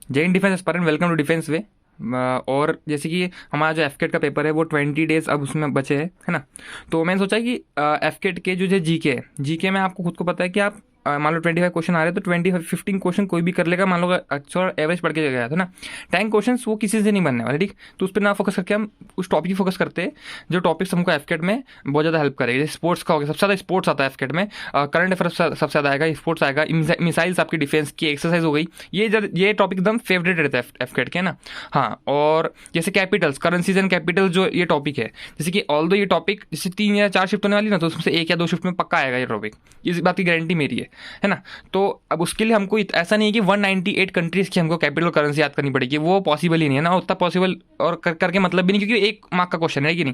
जय हिंद defence aspirant, welcome to defence way. और जैसे कि हमारा जो एफकेट का पेपर है वो 20 डेज अब उसमें बचे हैं, है ना। तो मैंने सोचा कि एफकेट के जो जीके है, जीके में आपको खुद को पता है कि आप मान लो 25 क्वेश्चन आ रहे हैं तो 15 क्वेश्चन कोई भी कर लेगा। मान लो अच्छा एवरेज पढ़ के गया था ना, 10 क्वेश्चन वो किसी से नहीं बनने वाले, ठीक। तो उस पर ना फोकस करके हम उस टॉपिक की फोकस करते हैं जो टॉपिक्स हमको एफकेट में बहुत ज़्यादा हेल्प करेगी। जैसे स्पोर्ट्स का हो गया, सबसे ज़्यादा स्पोर्ट्स आता है एफकेट में, करंट अफेयर सबसे ज़्यादा आएगा, स्पोर्ट्स आएगा, मिसाइल्स आपकी डिफेंस की एक्सरसाइज हो गई। ये टॉपिक एकदम फेवरेट रहता है एफकेट के ना। हाँ, और जैसे कैपिटल्स, करेंसीज एंड कैपिटल जो ये टॉपिक है, जैसे कि ऑल दो ये टॉपिक जैसे 3 या 4 शिफ्ट होने वाली ना, तो उसमें से 1 या 2 शिफ्ट में पक्का आएगा ये टॉपिक, इस बात की गारंटी मेरी है ना। तो अब उसके लिए हमको ऐसा नहीं है कि 198 कंट्रीज़ की हमको कैपिटल करेंसी याद करनी पड़ेगी, वो पॉसिबल ही नहीं है ना, उतना पॉसिबल और करके मतलब भी नहीं, क्योंकि 1 मार्क का क्वेश्चन है कि नहीं।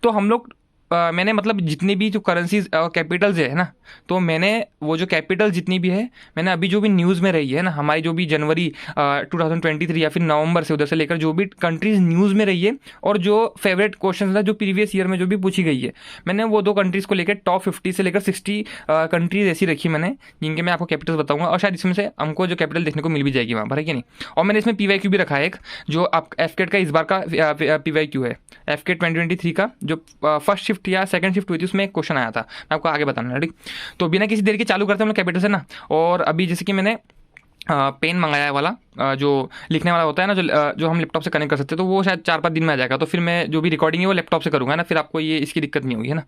तो हम लोग मैंने मतलब जितनी भी जो करेंसीज कैपिटल्स है ना, तो मैंने वो जो कैपिटल जितनी भी है, मैंने अभी जो भी न्यूज़ में रही है ना, हमारी जो भी जनवरी 2023 या फिर नवंबर से उधर से लेकर जो भी कंट्रीज़ न्यूज़ में रही है, और जो फेवरेट क्वेश्चन था जो प्रीवियस ईयर में जो भी पूछी गई है, मैंने वो 2 कंट्रीज़ को लेकर टॉप 50 से लेकर 60 कंट्रीज़ ऐसी रखी मैंने, जिनके मैं आपको कैपिटल्स बताऊंगा, और शायद इसमें से हमको जो कैपिटल देखने को मिल भी जाएगी वहाँ पर, है कि नहीं। और मैंने इसमें PYQ भी रखा है एक, जो आप एफकेट का इस बार का PYQ है, एफकेट 2023 का, जो फर्स्ट शिफ्ट या सेकंड शिफ्ट हुई थी उसमें एक क्वेश्चन आया था, मैं आपको आगे बताना, ठीक। तो बिना किसी देर के चालू करते हैं हम लोग कैपिटल से ना। और अभी जैसे कि मैंने पेन मंगाया है वाला, जो लिखने वाला होता है ना, जो हम लैपटॉप से कनेक्ट कर सकते हैं, तो वो शायद 4-5 दिन में आ जाएगा। तो फिर मैं जो भी रिकॉर्डिंग है वो लैपटॉप से करूँगा ना, फिर आपको ये इसकी दिक्कत नहीं होगी, है ना।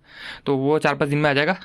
तो वो 4-5 दिन में आ जाएगा।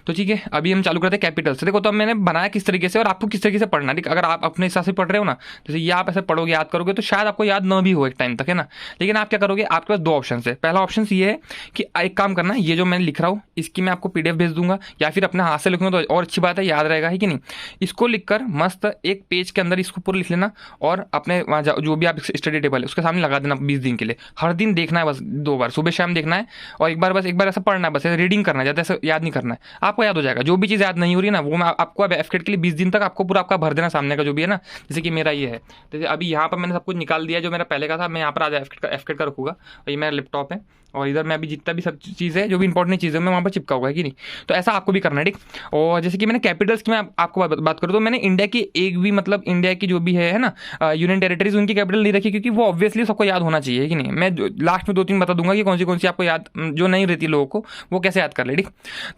तो ठीक है, अभी हम चालू करते हैं कैपिटल से। देखो, तो अब मैंने बनाया किस तरीके से और आपको किस तरीके से पढ़ना है, ठीक। अगर आप अपने हिसाब से पढ़ रहे हो ना, जैसे ये आप ऐसे पढ़ोगे, याद करोगे, तो शायद आपको याद न भी हो एक टाइम तक, है ना। लेकिन आप क्या करोगे, आपके पास 2 ऑप्शन है। पहला ऑप्शन ये है कि एक काम करना, ये जो मैंने लिख रहा हूँ इसकी मैं आपको PDF भेज दूंगा, या फिर अपने हाथ से लिखूंगा तो और अच्छी बात है, याद रहेगा, है कि नहीं। इसको लिखकर मस्त एक पेज के अंदर इसको पूरा लिख लेना, और अपने वहाँ जो भी आप स्टडी टेबल है उसके सामने लगा देना 20 दिन के लिए। हर दिन देखना है, बस 2 बार, सुबह शाम देखना है, और एक बार ऐसा पढ़ना है, बस रीडिंग करना है, ज़्यादा ऐसा याद नहीं करना है, आपको याद हो जाएगा। जो भी चीज़ याद नहीं हो रही है ना, वो मैं आपको अब एफकेट के लिए 20 दिन तक आपको पूरा आपका भर देना सामने का जो भी है ना। जैसे कि मेरा ये है, जैसे अभी यहाँ पर मैंने सब कुछ निकाल दिया जो मेरा पहले का था, मैं यहाँ पर आज एफकेट का रखूँगा, और ये मेरा लैपटॉप है, और इधर मैं अभी जितना भी सब चीज़ है, जो भी इंपॉर्टेंट चीज़ है, मैं वहाँ पर चिपका हुआ है कि नहीं। तो ऐसा आपको भी करना है, ठीक। और जैसे कि मैंने कैपिटल्स की मैं आपको बात करूँ, तो मैंने इंडिया की एक भी, मतलब इंडिया की जो भी है ना, यूनियन टेरिटरीज, उनकी कैपिटल नहीं रखी, क्योंकि वो ऑब्वियसली सबको याद होना चाहिए कि नहीं। मैं लास्ट में 2-3 बता दूंगा कि कौन सी आपको याद जो नहीं रहती लोगों को, वो कैसे याद कर ले, ठीक।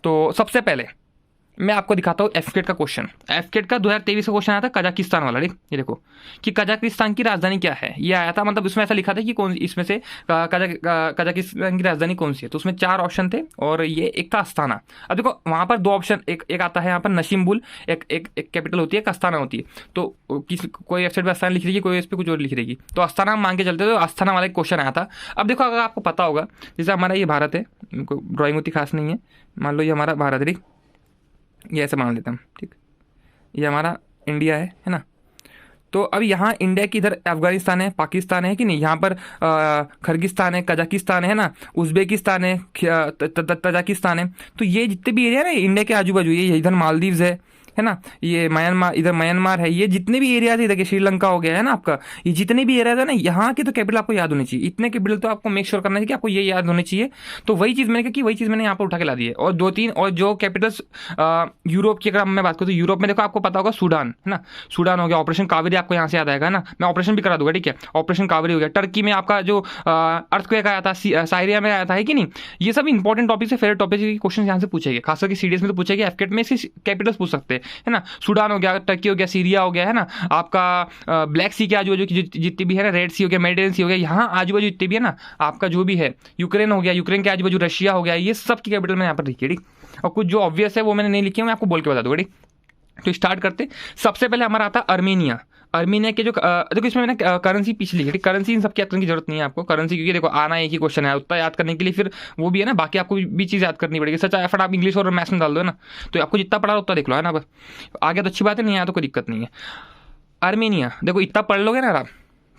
तो सबसे पहले मैं आपको दिखाता हूँ एफकेट का क्वेश्चन। एफकेट का 2023 का क्वेश्चन आया था कजाकिस्तान वाला, ठीक। ये देखो कि कजाकिस्तान की राजधानी क्या है, ये आया था। मतलब इसमें ऐसा लिखा था कि कौन इसमें से कजाकिस्तान की राजधानी कौन सी है। तो उसमें 4 ऑप्शन थे, और ये एक था अस्ताना। अब देखो वहाँ पर 2 ऑप्शन, एक आता है यहाँ पर नशीम्बुल, एक कैपिटल होती है, एक अस्ताना होती है। तो कोई वेबसाइट पर अस्ताना लिख रही है, कोई इस पर कुछ और लिख रहेगी, तो अस्ताना हम मांग के चलते, तो अस्ताना वाला एक क्वेश्चन आया था। अब देखो, अगर आपको पता होगा, जैसे हमारा ये भारत है, ड्राइंग उतनी खास नहीं है, मान लो ये हमारा भारत है, ठीक। ये ऐसे मान लेते हैं, ठीक। ये हमारा इंडिया है ना। तो अब यहाँ इंडिया की इधर अफगानिस्तान है, पाकिस्तान है कि नहीं, यहाँ पर खर्गिस्तान है, कजाकिस्तान है ना, उज्बेकिस्तान है, तजाकिस्तान है। तो ये जितने भी एरिया ना इंडिया के आजू बाजू, ये इधर मालदीव्स है ना, ये म्यांमार, इधर म्यांमार है, ये जितने भी एरियाज है, इधर श्रीलंका हो गया है ना आपका, ये जितने भी एरियाज है ना, यहाँ की तो कैपिटल आपको याद होनी चाहिए। इतने कैपिटल तो आपको मेक श्योर करना चाहिए कि आपको ये याद होनी चाहिए। तो वही चीज़ मैंने कहा कि वही चीज़ मैंने यहाँ पर उठा के ला दी है। और 2-3 और जो कैपिटल्स यूरोप की अगर मैं बात करूँ, तो यूरोप में देखो आपको पता होगा सूडान है ना, सूडान हो गया, ऑपरेशन कावेरी आपको यहाँ से याद आएगा ना, मैं ऑपरेशन भी करा दूंगा, ठीक है। ऑपरेशन कावेरी हो गया। टर्की में आपका जो अर्थक्वेक आया था, साइरिया में आया था, है कि नहीं। ये सब इंपॉर्टेंट टॉपिक से, फेवरेट टॉपिक के क्वेश्चन यहाँ से पूछेंगे, खासकर सीडीएस में तो पूछेंगे, एफकेट में इसके कैपिटल्स पूछ सकते हैं, है ना। सूडान हो गया, टर्की हो गया, सीरिया हो गया, है ना, आपका ब्लैक सी के आजू बाजू की जितनी भी है ना, रेड सी हो गया, मेडिटेरियन सी हो गया, यहाँ आजू बाजू जितनी भी है ना, आपका जो भी है, यूक्रेन हो गया, यूक्रेन के आजू बाजू रशिया हो गया, ये सब की कैपिटल मैंने यहाँ पर लिखी है, ठीक। और कुछ जो ऑब्वियस है वो मैंने नहीं लिखी है, मैं आपको बोल के बता दूंगा, ठीक। तो स्टार्ट करते, सबसे पहले हमारा आता अर्मेनिया। अर्मेनिया के जो देखो, इसमें मैंने करेंसी पीछे लिखी है, करेंसी इन सबकी याद करने की जरूरत नहीं है आपको, करेंसी क्योंकि देखो आना एक ही क्वेश्चन है, उतना याद करने के लिए फिर वो भी है ना, बाकी आपको भी चीज़ याद करनी पड़ेगी। सच एफर्ट आप इंग्लिश और मैथ्स में डाल दो, है ना, तो आपको जितना पढ़ा उतना देख लो, है ना। बस आगे तो अच्छी बात है, नहीं आया तो कोई दिक्कत नहीं है। अर्मेनिया देखो, इतना पढ़ लोगे ना आप,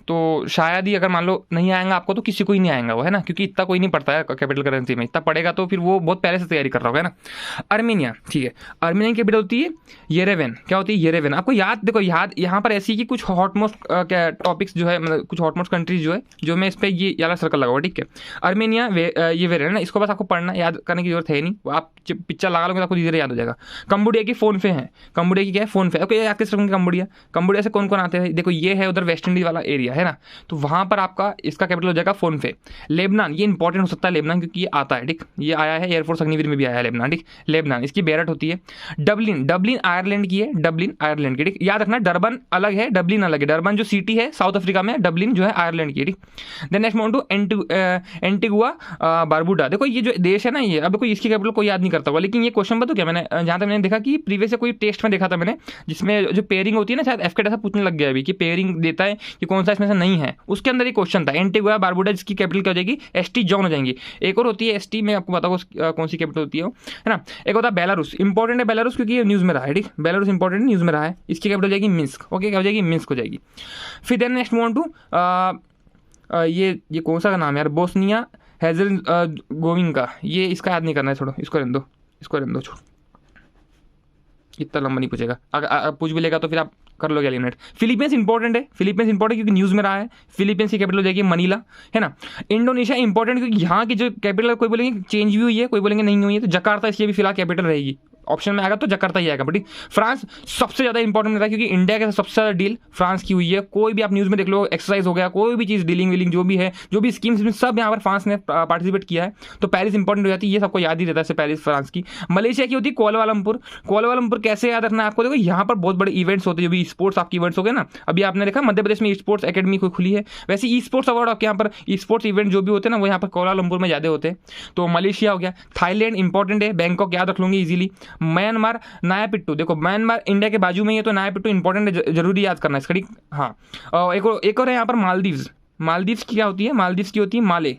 तो शायद ही, अगर मान लो नहीं आएगा आपको तो किसी को ही नहीं आएगा वो, है ना, क्योंकि इतना कोई नहीं पढ़ता है कैपिटल करेंसी में, इतना पढ़ेगा तो फिर वो बहुत पहले से तैयारी कर रहा होगा, है ना। अर्मेनिया, ठीक है, अर्मेनिया की कैपिटल होती है येरेवन। क्या होती है? येरेवन। आपको याद, देखो याद यहाँ पर ऐसी कि कुछ हॉटमोस्ट क्या टॉपिक्स जो है, मतलब कुछ हॉटमोस्ट कंट्रीज जो है, जो मैं इस पर ये वाला सर्कल लगाऊंगा, ठीक है। अर्मेनिया येरेवन है ना, इसको बस आपको पढ़ना, याद करने की जरूरत है नहीं, आप पिक्चर लगा लोगे तो आपको धीरे याद हो जाएगा। कंबोडिया की फोन पे है, कंबोडिया की क्या है? फोन पे। ओके, याद कैसे रखोगे कंबोडिया? कंबोडिया से कौन कौन आते हैं? देखो ये है उधर वेस्ट इंडीज वाला एरिया, है ना, तो वहाँ पर आपका इसका कैपिटल हो जाएगा फोन पे। लेबनान, ये इंपॉर्टेंट हो सकता है लेबनान, क्योंकि ये आता है, ठीक, ये आया है एयरफोर्स अग्निवीर में भी आया है लेबनान, ठीक। लेबनान, इसकी बेरट होती है। डबलिन, डबलिन आयरलैंड की है, डबलिन आयरलैंड की, ठीक, याद रखना, डरबन अलग है, डबलिन अलग है। डरबन जो सिटी है साउथ अफ्रीका में, डबलिन जो है आयरलैंड की, ठीक। Then next move to Antigua Barbuda. देखो ये जो देश है ना, ये अब कोई इसकी कैपिटल कोई याद नहीं करता होगा, लेकिन ये क्वेश्चन बताओ क्या, मैंने जहाँ तक मैंने देखा कि प्रीवियस से कोई टेस्ट में देखा था मैंने, जिसमें जो पेयरिंग होती है ना, शायद एफकेट ऐसा पूछने लग गया अभी कि पेयरिंग देता है कि कौन सा इसमें से नहीं है, उसके अंदर ये क्वेश्चन था। एंटीगुआ बारबुडा, जिसकी कैपिटल क्या हो जाएगी? एसटी जॉन हो जाएंगी। एक और होती है एसटी, मैं आपको बताऊँ कौन सी कैपिटल होती है, ना। एक होता है बेलारूस, इंपॉर्टेंट है बेलारूस, क्योंकि ये न्यूज़ में रहा है, ठीक, बेलारूस इंपॉर्टेंट न्यूज़ में रहा है। इसकी कैपिटल हो जाएगी मिन्स्क। ओके, क्या हो जाएगी? मिन्स्क हो जाएगी। फिर देन नेक्स्ट मूव टू ये कौन सा नाम है यार? बोस्निया हेर्जेगोविना। ये इसका याद नहीं करना है, छोड़ो, इसको रहने दो, इसको रहने दो, छोड़ो, इतना लंबा नहीं पूछेगा, अगर पूछ भी लेगा तो फिर आप कर लोगे एलिमिनेट। फिलीपींस इंपॉर्टेंट है, फिलीपींस इंपॉर्टेंट क्योंकि न्यूज़ में रहा है। फिलीपींस की कैपिटल हो जाएगी मनीला, है ना। इंडोनेशिया इंपॉर्टेंट क्योंकि यहाँ की जो कैपिटल, कोई बोलेंगे चेंज भी हुई है, कोई बोलेंगे नहीं हुई है, तो जकार्ता इसकी भी फिलहाल कैपिटल रहेगी। ऑप्शन में आएगा तो जकार्ता ही आएगा। बट फ्रांस सबसे ज़्यादा इंपॉर्टेंट रहता है, क्योंकि इंडिया के सबसे ज़्यादा डील फ्रांस की हुई है। कोई भी आप न्यूज़ में देख लो, एक्सरसाइज हो गया, कोई भी चीज़, डीलिंग वीलिंग जो भी है, जो भी स्कीम्स में, सब यहाँ पर फ्रांस ने पार्टिसिपेट किया है। तो पेरिस इंपॉर्टेंट हो जाती है, ये सबको याद ही रहता है पेरिस फ्रांस की। मलेशिया की होती है कोलालमपुर। कोलालमपुर कैसे याद रखना है आपको? देखो यहाँ पर बहुत बड़े इवेंट्स होते हैं, जो भी स्पोर्ट्स आपके इवेंट्स हो गए ना, अभी आपने देखा मध्य प्रदेश में स्पोर्ट्स एकेडमी कोई खुली है, वैसे ई स्पोर्ट्स अवार्ड आपके यहाँ पर स्पोर्ट्स इवेंट जो भी होते हैं ना, वो यहाँ पर कोलालमपुर में ज़्यादा होते हैं। तो मलेशिया हो गया। थाईलैंड इंपॉर्टेंट है, बैंकॉक याद रख लूँगी इजीली। म्यांमार नायापिट्टू, देखो म्यांमार इंडिया के बाजू में ही है, तो नायापिट्टू इंपॉर्टेंट है, जरूरी याद करना इसका, हाँ। एक और है यहाँ पर मालदीव्स। मालदीव्स की क्या होती है? मालदीव्स की होती है माले,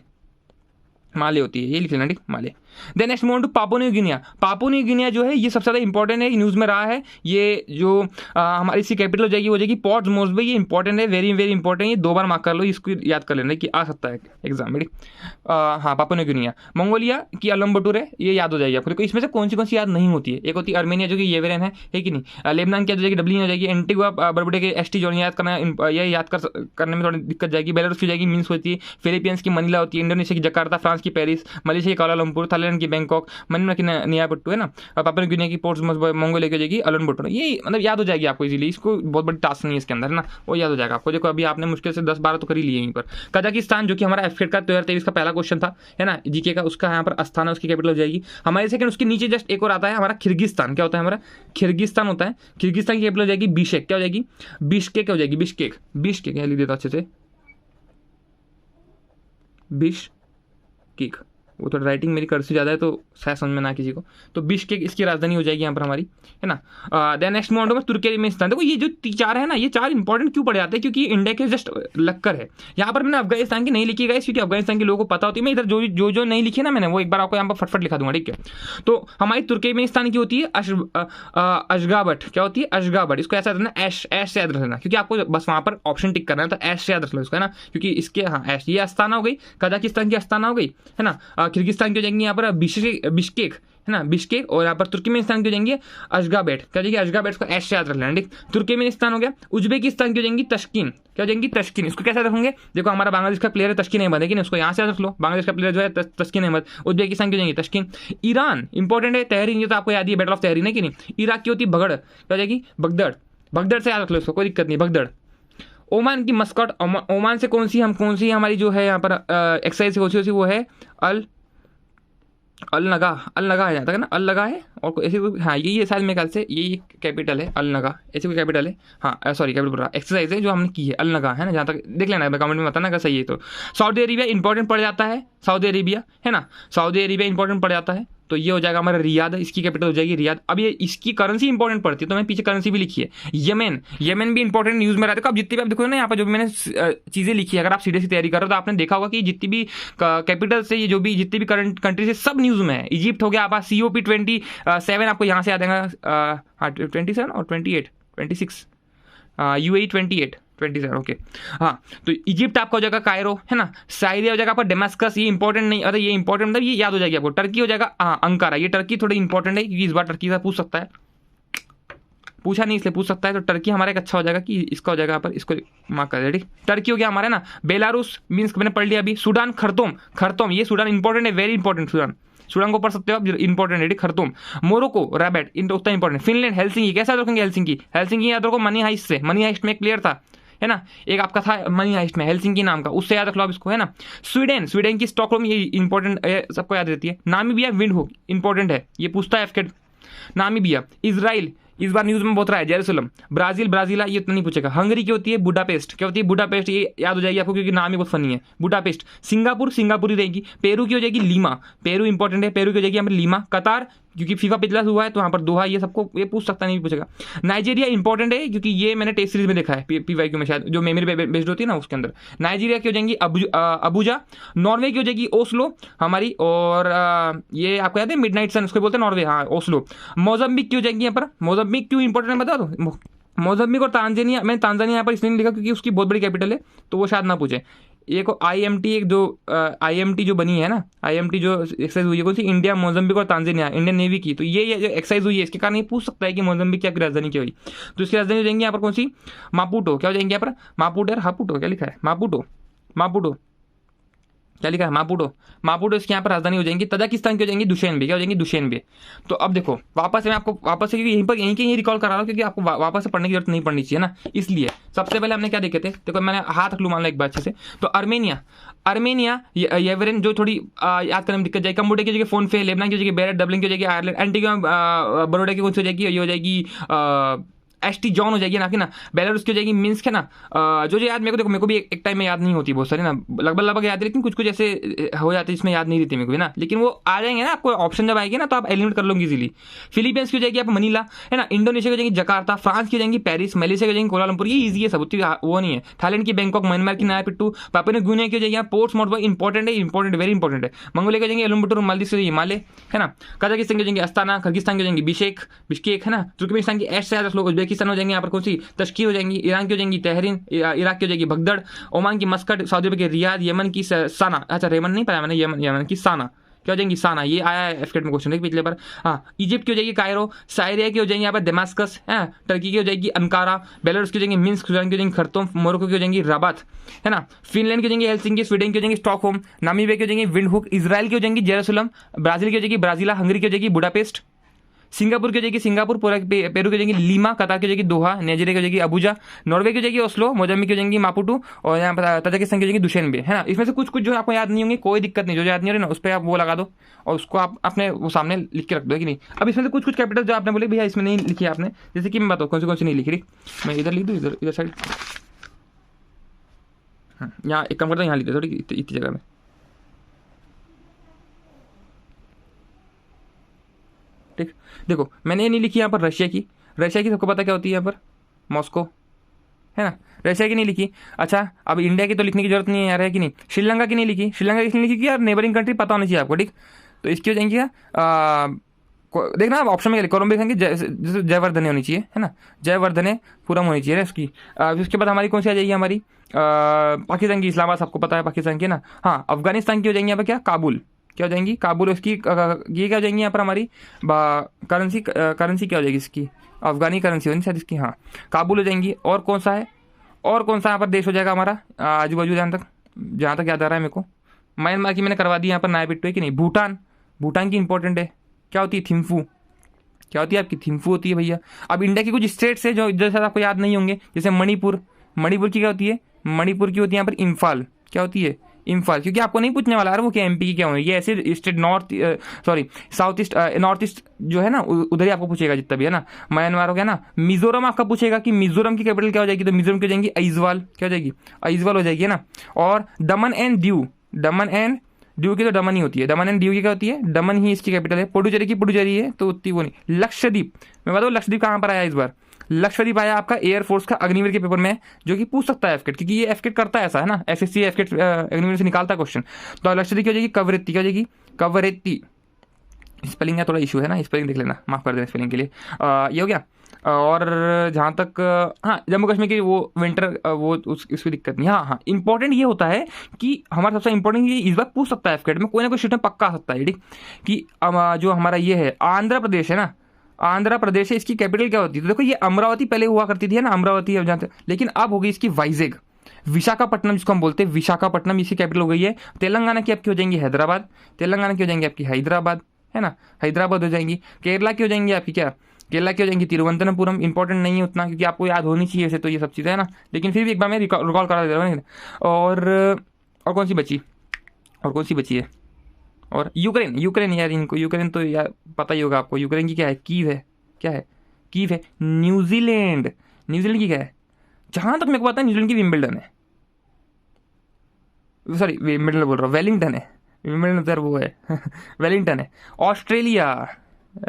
माले होती है, ये लिख लेना, ठीक, Male. Then next move to Papua New Guinea. Papua New Guinea जो है ये सबसे ज़्यादा इंपॉर्टेंट है, न्यूज़ में रहा है। ये जो हमारी इसकी कैपिटल हो जाएगी पोर्ट मोर्सबी। ये इंपॉर्टेंट है, वेरी वेरी इंपॉर्टेंट, ये 2 बार मार्क कर लो, इसको याद कर लेना कि आ सकता है एग्जाम में, हाँ। Papua New Guinea. मंगोलिया की उलानबाटर है, ये याद हो जाएगी आपको। देखो इसमें से कौन सी याद नहीं होती है? एक होती है अर्मेनिया, जो कि येरेवन है कि नहीं। लेबनान की याद हो जाएगी, डबलिन हो जाएगी। एंटीगुआ बारबुडा के एसटी जॉन याद करना, ये याद करने में थोड़ी दिक्कत जाएगी। बेलारूस की जाएगी, मिन्स्क होती है। फिलीपींस की मनीला होती है। इंडोनेशिया की जकार्ता, फ्रांस की पेरिस, मलेशिया की कोलालमपुर, थाईलैंड की बैंकॉक, मनीला की नियापट्टू, है ना। पापुआ न्यू गिनिया की पोर्ट मंगोलिया की हो जाएगी उलानबाटर। ये मतलब याद हो जाएगी आपको इजीली, इसको बहुत बड़ी टास्क नहीं है इसके अंदर, है ना, वो याद हो जाएगा आपको। देखो अभी आपने मुश्किल से 10-12 तो कर ही लिए यहीं पर। कजाकिस्तान, जो कि हमारा एफकेट का 2023 का पहला क्वेश्चन था, है ना, जीके का, उसका यहाँ पर अस्थाना, उसकी कैपिटल हो जाएगी। हमारे सेकंड उसके नीचे जस्ट एक और आता है हमारा किर्गिस्तान। क्या होता है हमारा? किर्गिस्तान होता है। किर्गिस्तान की कैपिटल हो जाएगी बिशकेक। क्या हो जाएगी? बिशकेक हो जाएगी, बिशकेक, बिशकेक लिख देता अच्छे से, बिशकेक। वो थोड़ा राइटिंग मेरी कर्सिव ज़्यादा है तो शायद समझ में ना किसी को। तो बिशकेक इसकी राजधानी हो जाएगी यहाँ पर हमारी, है ना। देन नेक्स्ट मूव में तुर्कमेनिस्तान। देखो ये जो 4 है ना, ये 4 इंपॉर्टेंट क्यों पड़ जाते हैं? क्योंकि इंडिया के जस्ट लक्कर है। यहाँ पर मैंने अफगानिस्तान की नहीं लिखी गई, क्योंकि अफगानिस्तान के लोगों को पता होती है। मैं इधर जो नहीं लिखी ना मैंने, वो एक बार आपको यहाँ पर फटफट लिखा दूंगा, ठीक है। तो हमारी तुर्कमेनिस्तान की होती है अशगाबट। क्या होती है? अशगाबट। इसको ऐसा रखना, ऐश से याद रखना, क्योंकि आपको बस वहाँ पर ऑप्शन टिक करना है, तो ऐश से याद रख लो इसको, है ना, क्योंकि इसके, हाँ, ऐश। ये अस्थाना हो गई, कजाकिस्तान की अस्थाना हो गई, है ना। किर्गिस्तान की हो जाएंगी यहाँ पर बिशकेक, है ना, बिशकेक। और यहाँ पर तुर्कमेनिस्तान की हो जाएंगे अशगाबेट। क्या जाएगी? अशगाबेट को ऐश से याद रख लेना, ठीक। तुर्कमेनिस्तान हो गया। उज्बेकिस्तान की हो जाएंगी तश्किन। क्या हो जाएंगी? तश्किन। इसको कैसे रखेंगे? देखो हमारा बांग्लादेश का प्लेयर है तश्किन अहमद, है कि नहीं, उसको यहाँ से याद रख लो, बांग्लादेश का प्लेयर जो है तश्किन अहमद। उज्बेकिस्तान की हो जाएंगी तश्किन। ईरान इंपॉर्टेंट है, तहरीन, ये तो आपको याद ही है, बैटल ऑफ तहरीन, है कि नहीं। इराक की होती है भगड़। क्या हो जाएगी? बगदड़। बगदड़ से याद रख लो इसको, कोई दिक्कत नहीं, बगदड़। ओमान की मस्कट। ओमान से कौन सी हमारी जो है यहाँ पर एक्सरसाइज कौन सी, वो है अल नगा है, जहाँ तक है ना, अल नगा है। और ऐसे कोई, हाँ, ये शायद मेरे ख्याल से ये कैपिटल है, अल नगा, ऐसे कोई कैपिटल है, हाँ, सॉरी, कैपिटल पूरा एक्सरसाइज है जो हमने की है, अल नगा, है ना, जहाँ तक देख लेना, कमेंट में बताना अगर सही है तो। सऊदी अरेबिया इंपॉर्टेंट पड़ जाता है, सऊदी अरेबिया, है ना, सऊदी अरेबिया इंपॉर्टेंट पड़ जाता है, तो ये हो जाएगा हमारा रियाद, इसकी कैपिटल हो जाएगी रियाद। अब ये इसकी करेंसी इंपॉर्टेंट पड़ती है, तो मैं पीछे करेंसी भी लिखी है। यमन भी इंपॉर्टेंट न्यूज़ में रहता है। अब जितनी भी आप देखो ना यहाँ पर जो भी मैंने चीज़ें लिखी है, अगर आप सीधे से तैयारी कर रहे हो तो आपने देखा होगा कि जितनी भी कैपिटल से ये जो भी जितनी भी करंट कंट्री से सब न्यूज़ में है। इजिप्ट हो गया, आप COP 27 आपको यहाँ से आ जाएगा, 27 और 28, 26, UAE 28, 27 ओके। हाँ, तो इजिप्ट आपका हो जाएगा कायरो, है ना। साइरिया हो जाएगा आपका डेमास्कस, ये इंपॉर्टेंट नहीं, अरे ये इंपॉर्टेंट मतलब ये याद हो जाएगी आपको। टर्की हो जाएगा अंकारा, ये टर्की थोड़ी इंपॉर्टेंट है क्योंकि इस बार टर्की का पूछ सकता है, पूछा नहीं इसलिए पूछ सकता है। तो टर्की हमारा एक अच्छा हो जाएगा कि इसका हो जाएगा पर इसको मार्क कर रेडी। टर्की हो गया हमारा ना। बेलारूस मीन्स मैंने पढ़ लिया अभी। सूडान खर्तुम, खर्तुम ये सूडान इंपॉर्टेंट है, वेरी इंपॉर्टेंट। सूडान, सूडान को पढ़ सकते हो आप, इंपॉर्टेंट है खर्तुम। मोरोको रैबेट, उतना इंपॉर्टेंट। फिनलैंड हेल्सिंकी, कैसा याद रखेंगे हेल्सिंकी, हेल्सिंकी याद रखो मनी हाइस्ट से, मनी हाइस्ट में क्लियर था, है ना। एक आपका था मनी हाइस्ट में हेल्सिंकी नाम का, उससे याद रख लो आप इसको, है ना। स्वीडन, स्वीडन की स्टॉकहोम, ये इंपॉर्टेंट सबको याद रहती है। नामीबिया विंडहुक इंपॉर्टेंट है, ये पूछता है एफकेट। नामीबिया। इजराइल इस बार न्यूज में बहुत रहा है, जेरूसलम। ब्राजील, ब्राजीला ये उतना नहीं पूछेगा। हंगरी की होती है बुडापेस्ट, क्या होती है बुडापेस्ट, ये याद हो जाएगी आपको क्योंकि नाम ही बहुत फनी है, बुडापेस्ट। सिंगापुर, सिंगापुर ही रहेगी। पेरू की हो जाएगी लीमा, पेरू इंपॉर्टेंट है, पेरू की हो जाएगी हमारी लीमा। कतार, क्योंकि फीफा पिछला हुआ है तो वहाँ पर दोहा, ये सबको ये पूछ सकता नहीं पूछेगा। नाइजीरिया इंपॉर्टेंट है क्योंकि ये मैंने टेस्ट सीरीज में देखा है, पीवाईक्यू में शायद, जो मेमोरी बेस्ड होती है ना उसके अंदर। नाइजीरिया की हो जाएंगी अबुजा। नॉर्वे की हो जाएगी ओस्लो हमारी, और ये आपको याद है मिडनाइट सन, उसको बोलते हैं नॉर्वे, हाँ ओस्लो। मोजाम्बिक की हो जाएगी यहाँ पर। मोजाम्बिक क्यों इंपॉर्टेंट है बता दो। मोजाम्बिक और तांजानिया, मैंने तांजानिया यहाँ पर इसलिए नहीं लिखा क्योंकि उसकी बहुत बड़ी कैपिटल है, तो वो शायद ना पूछे। एक IMT, एक जो IMT जो बनी है ना, IMT जो एक्सरसाइज हुई है कौन सी, इंडिया, मोजाम्बिक और तांजानिया, इंडियन नेवी की, तो ये जो एक्सरसाइज हुई है इसके कारण ये पूछ सकता है कि मोजाम्बिक की आपकी राजधानी क्या हुई। तो इसकी राजधानी हो जाएंगी यहाँ पर कौन सी, मापुटो। क्या हो जाएंगे यहाँ पर, मापुटो यार, हापुटो क्या लिखा है, मापुटो, मापुटो क्या लिखा है, मापुटो, मापुटो इसके यहाँ पर राजधानी हो जाएंगी। तजाकिस्तान की हो जाएंगी दुशेनबे, क्या हो जाएंगी दुशेनबे। तो अब देखो वापस से मैं आपको वापस से यहीं पर यहीं रिकॉल करा रहा हूँ क्योंकि आपको वापस से पढ़ने की जरूरत नहीं पड़नी चाहिए ना, इसलिए। सबसे पहले हमने क्या देखे थे, देखो मैंने हाथ रख लूँ मान लो एक बार अच्छे से। तो अर्मेनिया, अर्मेनिया येवरेन जो थोड़ी याद करने में दिक्कत जाएगी। कंबोडिया की जगह फोन पे, लेबनान की जगह बेरेट, डबलिन की जगह आयरलैंड, एंटीगा बरोडा की कौन सी हो जाएगी, ये हो जाएगी एसटी जॉन हो जाएगी ना कि ना। बेलारूस की हो जाएगी मिन्स्क, है ना। जो याद मेरे को, देखो मेरे को भी एक टाइम में याद नहीं होती बहुत सारी ना, लगभग याद है, लेकिन कुछ कुछ ऐसे हो जाते हैं जिसमें याद नहीं रहती मेरे को भी ना, लेकिन वो आ जाएंगे ना, आपको ऑप्शन जब आएगी ना तो आप एलिमिनेट कर लोगे इजीली। फिलीपींस की हो जाएगी आप मनीला, है ना। इंडोनेशिया की हो जाएगी जकार्ता। फ्रांस की हो जाएगी पेरिस। मलेशिया की हो जाएगी कोलालमपुर, ये ईजी है सब, उतनी वो नहीं है। थाईलैंड की बैंकॉक। म्यांमार की नायापिट्टू। पापुआ न्यू गिनी की हो जाएगी पोर्ट्स मोस्बो, इंपॉर्टेंट है, इंपॉर्टेंट वेरी इंपॉर्टेंट है। मंगोलिया की हो जाएंगे उलुम्बटोर। मालदीव की हिमालय, है ना। कजाकिस्तान की हो जाएंगे अस्ताना। किर्गिस्तान की हो जाएंगी बिश्केक, है ना। तुर्कमेनिस्तान की एश से याद रख लो। उज्बेकिस्तान हो जाएंगे यहाँ पर कौन सी, तश्कीर हो जाएंगी। ईरान की हो जाएंगी तेहरीन। इराक की हो जाएगी बगदड़। ओमान की मस्कट। सऊदी अरब की रियाद। यमन की साना, अच्छा रेमन नहीं पाया मैंने, यमन की साना, क्या हो जाएंगी साना, ये आया है एफकेट में क्वेश्चन पिछले बार। हाँ, इजिप्ट की हो जाएगी कायरो। साइरिया की हो जाएंगी यहाँ पर डेमास्कस, है। टर्की की हो जाएगी अंकारा। बेलारूस की हो जाएंगी मिन्स्क। सूडान की हो जाएंगी खर्तुम। मोरक्को की हो जाएंगी रबात, है ना। फिनलैंड की हो जाएंगी हेल्सिंकी। स्वीडन की हो जाएंगी स्टॉकहोम। नामीबिया की हो जाएंगी विंडहुक। इजराइल की हो जाएंगी जेरूसलम। ब्राजील की हो जाएगी ब्राजीला। हंगरी की हो जाएगी बुडापेस्ट। सिंगापुर की हो जाएगी सिंगापुर। पेरू की हो जाएगी लीमा। कतार की हो जाएगी दोहा। नाइजीरिया की हो जाएगी अबुजा। नॉर्वे की हो जाएगी ओस्लो। मोजाम्बिक की हो जाएगी मापुटू। और यहाँ पर तजाकिस्तान की हो जाएगी दुशेनबे, है ना। इसमें से कुछ कुछ जो आपको याद नहीं होंगे, कोई दिक्कत नहीं, जो याद नहीं हो रही ना उस पर आप वो लगा दो और उसको आप अपने वो सामने लिख के रख दो, कि नहीं। अब इसमें से कुछ कुछ कैपिटल जो आपने बोले भैया इसमें नहीं लिखी आपने, जैसे कि मैं बताऊँ कौन सी नहीं लिखी रही, मैं इधर लिख दूँ, इधर साइड, यहाँ एक काम करता हूँ, यहाँ लिख दो थोड़ी इतनी जगह में। ठीक, देखो मैंने ये नहीं लिखी यहाँ पर रशिया की। रशिया की सबको पता क्या होती है यहाँ पर, मॉस्को, है ना। रशिया की नहीं लिखी। अच्छा, अब इंडिया की तो लिखने की जरूरत नहीं है यार, है कि नहीं। श्रीलंका की नहीं लिखी। श्रीलंका की इसलिए लिखी कि यार नेबरिंग कंट्री पता होना चाहिए आपको, ठीक। तो इसकी हो जाएंगी देखना आप ऑप्शन में कोलंबिया की जैसे जयवर्धने होनी चाहिए, है ना। जयवर्धने पूरम होनी चाहिए ना इसकी। उसके बाद हमारी कौन सी आ जाएगी हमारी, पाकिस्तान की इस्लामाबाद, सबको पता है पाकिस्तान की ना। हाँ, अफगानिस्तान की हो जाएंगी यहाँ पर क्या, काबुल, क्या हो जाएंगी काबुल। उसकी ये क्या हो जाएंगी यहाँ पर हमारी करेंसी क्या हो जाएगी इसकी, अफगानी करेंसी होनी शायद इसकी, हाँ काबुल हो जाएंगी। और कौन सा है, और कौन सा यहाँ पर देश हो जाएगा हमारा आजू बाजू, जहाँ तक याद आ रहा है मेरे को। म्यांमार की मैंने करवा दी यहाँ पर नायापिट्टू, है कि नहीं। भूटान, भूटान की इंपॉर्टेंट है, क्या होती है थिम्फू, क्या होती है आपकी थिम्फू होती है भैया। अब इंडिया की कुछ स्टेट्स है जो जैसे आपको याद नहीं होंगे, जैसे मणिपुर, मणिपुर की क्या होती है, मणिपुर की होती है यहाँ पर इम्फाल, क्या होती है इम्फाल, क्योंकि आपको नहीं पूछने वाला यार वो क्या एमपी की क्या होगी, ये ऐसे state south east north east जो है ना उधर ही आपको पूछेगा जितना भी है ना। म्यांमार हो गया ना। मिजोरम आपका पूछेगा कि मिजोरम की कैपिटल क्या हो जाएगी, तो मिजोरम की हो जाएंगी अइजवाल, क्या हो जाएगी अइजवाल हो जाएगी, है ना। और दमन and Diu, Daman and Diu की तो दमन ही होती है, दमन एंड दीव की क्या होती है, दमन ही इसकी कैपिटल है। पुडुचेरी की पुडुचेरी है, तो उतनी वो नहीं। लक्षद्वीप, मैं बताऊँ लक्षद्वीप कहाँ पर आया इस बार, लक्षद्वीप आया आपका एयरफोर्स का अग्निवीर के पेपर में, जो कि पूछ सकता है एफकेट, क्योंकि ये एफकेट करता है ऐसा, है ना। एसएससी एफकेट अग्निवीर से निकालता है क्वेश्चन। तो लक्षद्वीप की हो जाएगी कवरेत्ती, क्या हो जाएगी कवरेत्ती, स्पेलिंग का थोड़ा इशू है ना, स्पेलिंग देख लेना, माफ़ कर देना स्पेलिंग के लिए। ये हो गया। और जहाँ तक हाँ जम्मू कश्मीर की वो विंटर वो उसकी दिक्कत नहीं। हाँ हाँ, इंपॉर्टेंट ये होता है कि हमारा सबसे इंपॉर्टेंट ये इस बार पूछ सकता है एफकेट में, कोई ना कोई स्टेट में पक्का आ सकता है, ठीक, कि जो हमारा ये है आंध्र प्रदेश है ना, आंध्र प्रदेश है, इसकी कैपिटल क्या होती है? तो देखो ये अमरावती पहले हुआ करती थी है ना, अमरावती अब जानते, लेकिन अब हो गई इसकी वाइजेग, विशाखापट्टनम जिसको हम बोलते हैं, विशाखापट्टनम इसकी कैपिटल हो गई है। तेलंगाना की आपकी हो जाएंगी हैदराबाद, तेलंगाना की हो जाएंगी आपकी हैदराबाद, है ना, हैदराबाद हो जाएंगी। केरला की हो जाएंगी आपकी क्या, केरला की हो जाएंगी तिरुवनंतपुरम। इंपॉर्टेंट नहीं है उतना क्योंकि आपको याद होनी चाहिए वैसे तो ये सब चीज़ें है ना, लेकिन फिर भी एक बार मैं रिकॉल करा दे रहा हूँ। और कौन सी बची, और कौन सी बची है? और यूक्रेन, यूक्रेन यार, इनको यूक्रेन तो यार पता ही होगा आपको, यूक्रेन की क्या है, कीव है, क्या है, कीव है। न्यूजीलैंड, न्यूजीलैंड की क्या है? जहाँ तक मेरे को पता है न्यूजीलैंड की विम्बलडन है, सॉरी विम्बलडन बोल रहा हूँ, वेलिंगटन है, विम्बलडन सर वो है वेलिंगटन है। ऑस्ट्रेलिया,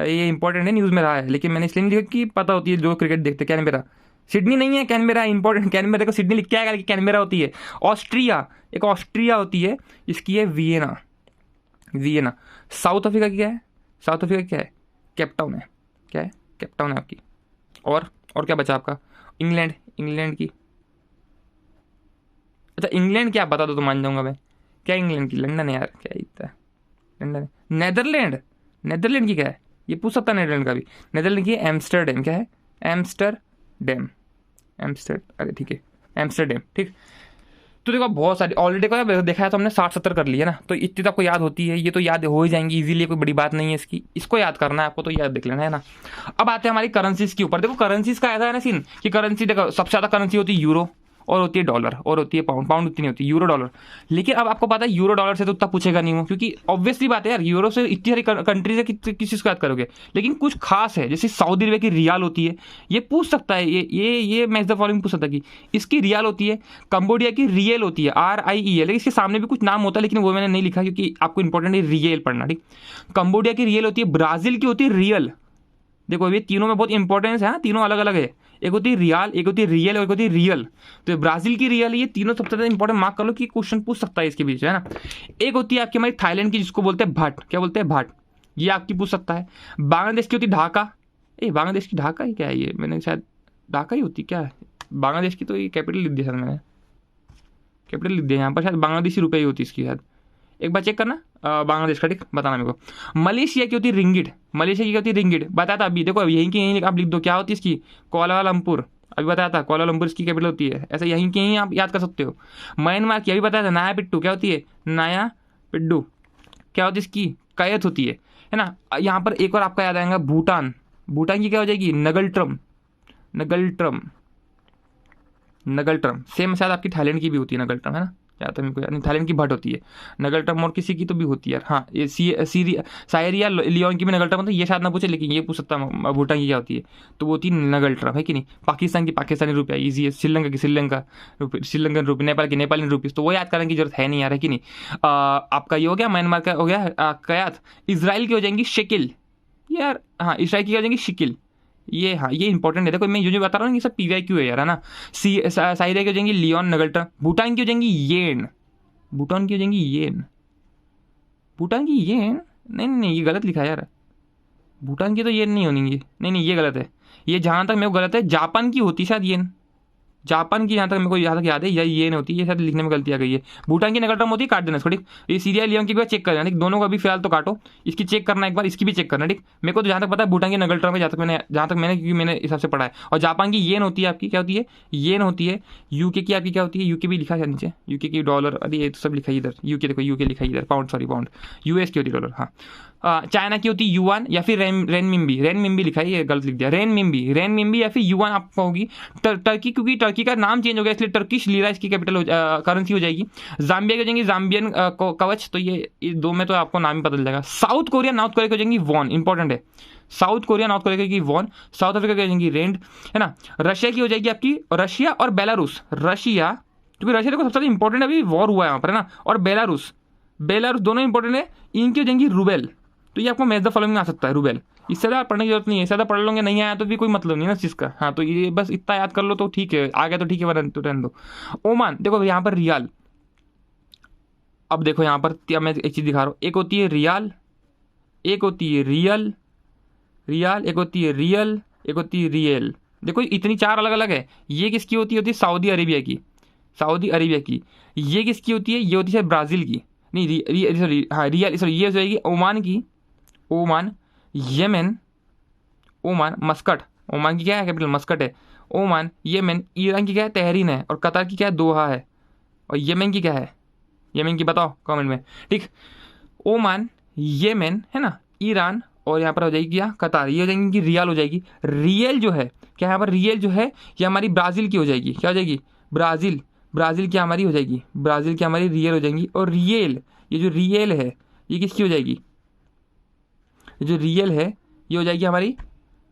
ये इंपॉर्टेंट है, न्यूज़ में रहा है, लेकिन मैंने इसलिए नहीं लिखा कि पता होती है जो क्रिकेट देखते, कैनबेरा, सिडनी नहीं है, कैनबेरा इंपॉर्टेंट, कैनबेरा को सिडनी लिख के आएगा, कैनबेरा होती है। ऑस्ट्रिया, एक ऑस्ट्रिया होती है, इसकी है वियना, वियना। साउथ अफ्रीका की क्या है? साउथ अफ्रीका की क्या है? केपटाउन है, क्या है? केपटाउन है आपकी। और क्या बचा आपका? इंग्लैंड, इंग्लैंड की, अच्छा इंग्लैंड क्या बता दो तो मान जाऊंगा मैं। क्या इंग्लैंड की? लंदन है यार, क्या इतना है, लंदन है। नेदरलैंड, नेदरलैंड की क्या है? ये पूछ सकता है नेदरलैंड का भी। नेदरलैंड की एम्स्टरडेम, क्या है? एम्स्टरडेम, एम्स्टर, अरे ठीक है, एम्स्टरडेम, ठीक। तो देखो बहुत सारी ऑलरेडी को देखा है तो हमने 60-70 कर लिया ना, तो इतनी तो आपको याद होती है, ये तो याद हो ही जाएंगी इजीली, कोई बड़ी बात नहीं है इसकी, इसको याद करना है आपको, तो याद देख लेना है ना। अब आते हैं हमारी करेंसीज के ऊपर। देखो करेंसीज का ऐसा है ना सीन कि करेंसी देखो सबसे ज़्यादा करेंसी होती है यूरो, और होती है डॉलर, और होती है पाउंड, पाउंड उतनी नहीं होती, यूरो डॉलर। लेकिन अब आपको पता है यूरो डॉलर से तो उतना पूछेगा नहीं वो, क्योंकि ऑब्वियसली बात है यार, यूरो से इतनी सारी कंट्रीज है, किस चीज़ को याद करोगे। लेकिन कुछ खास है, जैसे सऊदी अरब की रियाल होती है, ये पूछ सकता है, ये मैच द फॉलोइंग पूछ सकता है कि इसकी रियाल होती है। कंबोडिया की रियल होती है, RIEL, लेकिन इसके सामने भी कुछ नाम होता है, लेकिन वो मैंने नहीं लिखा क्योंकि आपको इंपॉर्टेंट है रियल पढ़ना, ठीक। कंबोडिया की रियल होती है, ब्राजील की होती है रियल। देखो ये तीनों में बहुत इंपॉर्टेंस है, हाँ तीनों अलग अलग है, एक होती है रियाल, एक होती है रियल, और एक होती है रियल। तो ब्राजील की रियल, ये तीनों सबसे ज्यादा इंपॉर्टेंट, मार्क कर लो कि क्वेश्चन पूछ सकता है इसके बीच, है ना। एक होती है आपकी हमारी थाईलैंड की, जिसको बोलते हैं भाट, क्या बोलते हैं, भाट, ये आपकी पूछ सकता है। बांग्लादेश की होती है ढाका, बांग्लादेश की ढाका ही क्या है, ये मैंने शायद ढाका ही होती क्या है बांग्लादेश की, तो ये कैपिटल लिख दिया सर मैंने, कैपिटल लिख दिया यहाँ पर, शायद बांग्लादेशी रुपये ही होती इसकी शायद, एक बार चेक करना। बांग्लादेश का, ठीक, बताना मेरे को। मलेशिया की होती है रिंगिट, मलेशिया की होती है रिंगिट, बताया था अभी, देखो यहीं की यहीं आप लिख दो, क्या होती है इसकी, कोलालमपुर, अभी बताया था कोलालमपुर इसकी कैपिटल होती है, ऐसा यहीं की यहीं आप याद कर सकते हो। म्यांमार की अभी बताया था, नया पिट्टू, क्या होती है, नया पिड्डू, क्या होती है इसकी, कैयत होती है ना। यहाँ पर एक और आपका याद आएगा, भूटान, भूटान की क्या हो जाएगी, नगलट्रम, नगलट्रम, नगलट्रम। सेम शायद आपकी थाईलैंड की भी होती है नगलट्रम, है ना, क्या तो मेरे को याद नहीं, थाईलैंड की भट होती है नगलट्रम, और किसी की तो भी होती है यार, हाँ ये सायरिया लियोन की भी नगलट्रम होती है, ये शायद ना पूछे, लेकिन ये पूछ सकता हूँ भूटान की क्या होती है, तो वो होती है नगलट्रम, है कि नहीं। पाकिस्तान की पाकिस्तानी रुपया ईजी है, श्रीलंका की श्रीलंका रुपये, श्रीलंकन रुपये, नेपाल की नेपाली रुपीज़, तो वो याद करने की जरूरत है नहीं यार, है कि नहीं। आपका ये हो गया, म्यांमार का हो गया कयात। इसराइल की हो जाएंगी शिकिल यार, हाँ इसराइल की हो जाएंगी शिकिल, ये हाँ ये इंपॉर्टेंट है, देखो मैं जो बता रहा हूँ ये सब PYQ है यार, है ना। साइरिया की हो जाएंगी लियोन नगल्ट्रा। भूटान की हो जाएंगी येन, भूटान की हो जाएंगी येन, भूटान की येन, नहीं नहीं नहीं ये गलत लिखा है यार, भूटान की तो येन नहीं होनी, नहीं नहीं ये गलत है, ये जहाँ तक मेरे को गलत है, जापान की होती शायद येन, जापान की जहाँ तक मेरे को यहाँ तक याद है ये नहीं होती, ये शायद लिखने में गलती आ गई है। भूटान की नकल टर्म होती है, काट देना इसको, ठीक। ये सीरिया लियोन की भी चेक करना, ठीक, दोनों का भी फिलहाल तो काटो, इसकी चेक करना एक बार, इसकी भी चेक करना, ठीक। मेरे को तो जहाँ तक पता है भूटान की नकल टर्म है, जहाँ तक मैंने क्योंकि मैंने हिसाब से पढ़ा है। और जापान की येन होती है आपकी, क्या होती है, येन होती है। यूके की आपकी क्या होती है, यूके भी लिखा है नीचे, यूके की डॉलर, अरे ये तो सब लिखा है इधर, यूके देखो यूके लिखा है इधर, पाउंड, सॉरी पाउंड। US की होती है डॉलर, हाँ। चाइना की होती है युआन या फिर रेनमिंबी, रेनमिंबी लिखा है, ये गलत लिख दिया, रेनमिंबी, रेनमिंबी या फिर युआन आपको होगी। टर्की, क्योंकि टर्की का नाम चेंज हो गया इसलिए टर्किश लीरा इसकी कैपिटल करेंसी हो जाएगी। जाम्बिया की हो जाएंगी जाम्बियन कवच, तो ये दो में तो आपको नाम ही पता चल जाएगा। साउथ कोरिया, नॉर्थ कोरिया की हो जाएंगी वॉन, इंपॉर्टेंट है, साउथ कोरिया नॉर्थ कोरिया की वॉन। साउथ अफ्रीका की हो जाएंगी रेंड, है ना। रशिया की हो जाएगी आपकी, रशिया और बेलारूस, रशिया क्योंकि रशिया देखो सबसे ज़्यादा इंपॉर्टेंट अभी वॉर हुआ है यहाँ पर, है ना। और बेलारूस, बेलारूस दोनों इंपॉर्टेंट है, इनकी हो जाएंगी रूबेल, तो ये आपको मैच द फॉलोइंग में आ सकता है रूबेल। इससे ज़्यादा पढ़ने की जरूरत नहीं है, इससे ज़्यादा पढ़ लोगे नहीं आया तो भी कोई मतलब नहीं ना इस चीज़ का, हाँ तो ये बस इतना याद कर लो तो ठीक है, आ गया तो ठीक है, वरना तो रहने दो। ओमान देखो यहाँ पर रियाल, अब देखो यहाँ पर मैं एक चीज़ दिखा रहा हूँ, एक होती है रियाल, एक होती है रियल, एक होती है रियल, एक होती है रियल। देखो इतनी चार अलग अलग है। ये किसकी होती है सऊदी अरेबिया की, सऊदी अरेबिया की। ये किसकी होती है, ये होती है ब्राज़ील की, नहीं सॉरी, हाँ रियल, सॉरी ये हो जाएगी ओमान की, Oman, Yemen, Oman, Muscat, Oman की क्या है कैपिटल, मस्कट है। ओमान, येमेन, ईरान की क्या है, तहरीन है, और कतर की क्या है, दोहा है। और येमेन की क्या है, येमेन की बताओ कमेंट में, ठीक। ओमान, येमेन है ना, ईरान, और यहाँ पर हो जाएगी क्या, कतार। ये हो जाएंगी कि रियल हो जाएगी। रियल जो है क्या, यहाँ पर रियल जो है ये हमारी ब्राज़ील की हो जाएगी, क्या हो जाएगी, ब्राज़ील, ब्राज़ील की हमारी हो जाएगी, ब्राज़ील की हमारी रियल हो जाएंगी। और रियल, ये जो रियल है ये किसकी हो जाएगी, ये जो रियल है ये हो जाएगी हमारी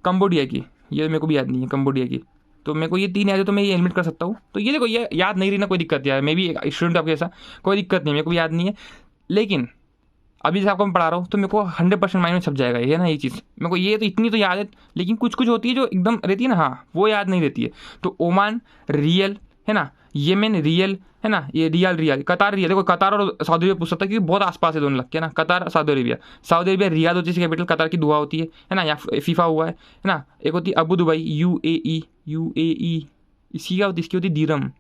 कंबोडिया की। ये मेरे को भी याद नहीं है, कंबोडिया की। तो मेरे को ये तीन याद है तो मैं ये एलिमिट कर सकता हूँ। तो ये देखो, ये याद नहीं रही ना, कोई दिक्कत यार, मैं भी स्टूडेंट आपके ऐसा, कोई दिक्कत नहीं, मेरे को भी याद नहीं है। लेकिन अभी जैसे आपको मैं पढ़ा रहा हूँ तो मेरे को 100% माइंड में छप जाएगा ये ना, ये चीज़ मेरे को ये तो इतनी तो याद है। लेकिन कुछ कुछ होती है जो एकदम रहती है ना, हाँ वो याद नहीं रहती है। तो ओमान रियल है ना, येमेन रियल है ना, ये रियल, रियल, कतार रियल। देखो कतार और सऊदी अरेबिया पूछ सकता है क्योंकि बहुत आसपास है दोनों लग के ना, Qatar Saudi Arabia. Saudi Arabia Riyadh होती है कैपिटल, कतार की दुआ होती है ना, या फीफा हुआ है ना। एक होती है अबू दुबई, UAE, UAE, इसकी क्या होती है, इसकी होती है दीरम,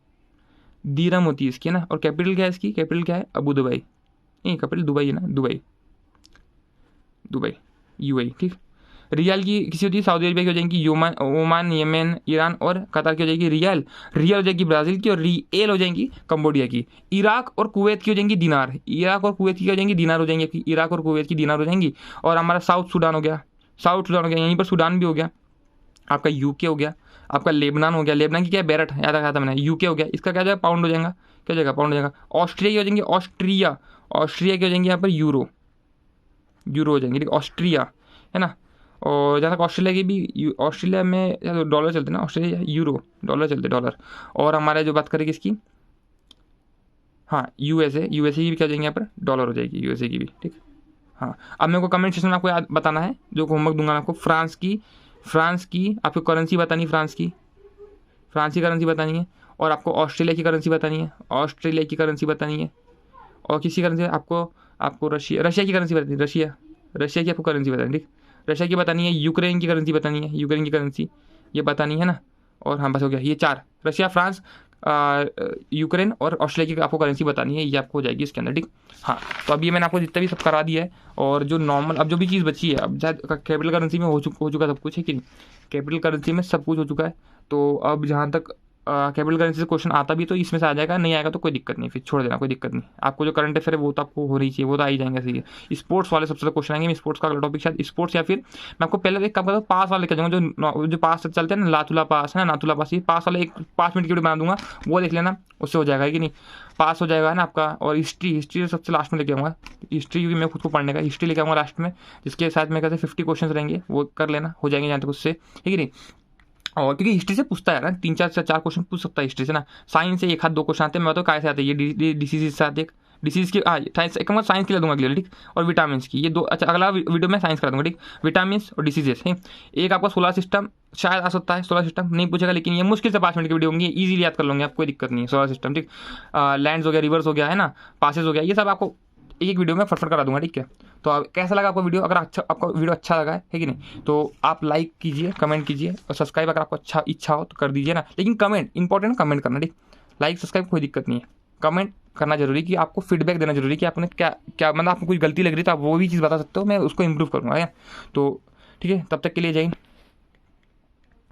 दीरम होती है इसकी है ना। और कैपिटल क्या है इसकी, कैपिटल क्या है, अबू दुबई, नहीं कैपिटल दुबई है ना, दुबई, दुबई, UAE, ठीक। रियाल की किसी होती है सऊदी अरेबिया की हो जाएगी योमान, ओमान, येमेन, ईरान, और कतार की हो जाएगी रियाल, रियल हो जाएगी ब्राज़ील की, और रियल हो जाएंगी कंबोडिया की। इराक और कुवैत की हो जाएंगी दिनार, इराक और कुवैत की हो जाएंगी दिनार हो जाएंगी, इराक और कुवैत की दिनार हो जाएंगी। और हमारा साउथ सूडान हो गया, साउथ सूडान हो गया, यहीं पर सूडान भी हो गया, आपका UK हो गया, आपका लेबनान हो गया, लेबनान की क्या है, बेरट, याद रखा था मैंने, UK हो गया, इसका क्या जाएगा, पाउंड हो जाएगा, क्या हो जाएगा, पाउंड हो जाएगा। ऑस्ट्रिया की हो जाएंगी, ऑस्ट्रिया, ऑस्ट्रिया की हो जाएंगी यहाँ पर यूरो, यूरो हो जाएंगे, ठीक, ऑस्ट्रिया है ना। और जहाँ तक ऑस्ट्रेलिया की भी, ऑस्ट्रेलिया में तो डॉलर चलते ना, ऑस्ट्रेलिया यूरो, डॉलर चलते, डॉलर। और हमारे जो बात करें किसकी, हाँ USA, USA की भी क्या हो जाएंगे यहाँ पर, डॉलर हो जाएगी USA की भी, ठीक। हाँ अब मेरे को कमेंट सेक्शन में आपको याद बताना है, जो होमवर्क दूंगा मैं आपको, फ्रांस की आपको करेंसी बतानी है, फ्रांस की करेंसी बतानी है। और आपको ऑस्ट्रेलिया की करेंसी बतानी है, ऑस्ट्रेलिया की करेंसी बतानी है। और किसी करेंसी आपको रशिया की करेंसी बतानी है, रशिया की आपको करेंसी बतानी है, ठीक। रशिया की बतानी है, यूक्रेन की करेंसी बतानी है, यूक्रेन की करेंसी ये बतानी है ना। और हाँ बस हो गया, ये चार, रशिया, फ्रांस, यूक्रेन और ऑस्ट्रेलिया की आपको करेंसी बतानी है, ये आपको हो जाएगी इसके अंदर, ठीक। हाँ तो अब ये मैंने आपको जितना भी सब करा दिया है। और जो नॉर्मल अब जो भी चीज़ बची है, अब शायद कैपिटल करेंसी में हो चुका सब कुछ है कि नहीं, कैपिटल करेंसी में सब कुछ हो चुका है। तो अब जहाँ तक कैपिटल करेंसी से क्वेश्चन आता भी तो इसमें से आ जाएगा, नहीं आएगा तो कोई दिक्कत नहीं, फिर छोड़ देना, कोई दिक्कत नहीं। आपको जो करंट अफेयर है वो तो आपको हो रही चाहिए, वो तो आ ही जाएंगे, सही है। स्पोर्ट्स वाले सबसे ज़्यादा क्वेश्चन आएंगे, स्पोर्ट्स का अगला टॉपिक शायद स्पोर्ट्स, या फिर मैं आपको पहले एक काम करता हूँ, पास वाले लेकर जाऊँगा, जो पास चलते हैं ना, लातुला पास है ना, नाथुला पास, ये पास वाले एक 5 मिनट की वीडियो बना दूंगा, वो देख लेना, उससे हो जाएगा कि नहीं, पास हो जाएगा ना आपका। और हिस्ट्री सबसे लास्ट में लेके आऊँगा, हिस्ट्री क्योंकि मैं खुद को पढ़ने का, हिस्ट्री लेके आऊँगा लास्ट में, जिसके साथ में कहते 50 क्वेश्चन रहेंगे, वो कर लेना, हो जाएंगे यहाँ तक उससे, ठीक है नहीं। और क्योंकि हिस्ट्री से पूछता है ना, 3-4 क्वेश्चन पूछ सकता है हिस्ट्री से ना। साइंस से 1-2 क्वेश्चन आते हैं, मैं तो काय से आते हैं, ये डिसीज से आते हैं, डिसीज की साइंस के लिए दूंगा अगले, ठीक। और विटामिन की ये दो, अच्छा अगला वीडियो में साइंस करा दूंगा, ठीक। विटामिन और डिसीजेस है। एक आपका सोलर सिस्टम शायद आ सकता है, सोलर सिस्टम नहीं पूछेगा, लेकिन ये मुश्किल से 5 मिनट की वीडियो होंगी, इजीली याद कर लूँगी आप, कोई दिक्कत नहीं है। सोलर सिस्टम, ठीक। लैंड्स हो गया, रिवर्स हो गया है ना, पासेस हो गया, ये सब आपको एक वीडियो में फटफट करा दूंगा, ठीक है। तो अब कैसा लगा आपको वीडियो, अगर आपको वीडियो अच्छा लगा है कि नहीं, तो आप लाइक कीजिए, कमेंट कीजिए, और सब्सक्राइब अगर आपको इच्छा हो तो कर दीजिए ना। लेकिन कमेंट इंपॉर्टेंट, कमेंट करना, ठीक। लाइक सब्सक्राइब कोई दिक्कत नहीं है, कमेंट करना जरूरी, कि आपको फीडबैक देना जरूरी, कि आपने क्या मतलब आपको कुछ गलती लग रही है तो आप वो भी चीज़ बता सकते हो, मैं उसको इम्प्रूव करूँगा। तो ठीक है, तब तक के लिए जय हिंद।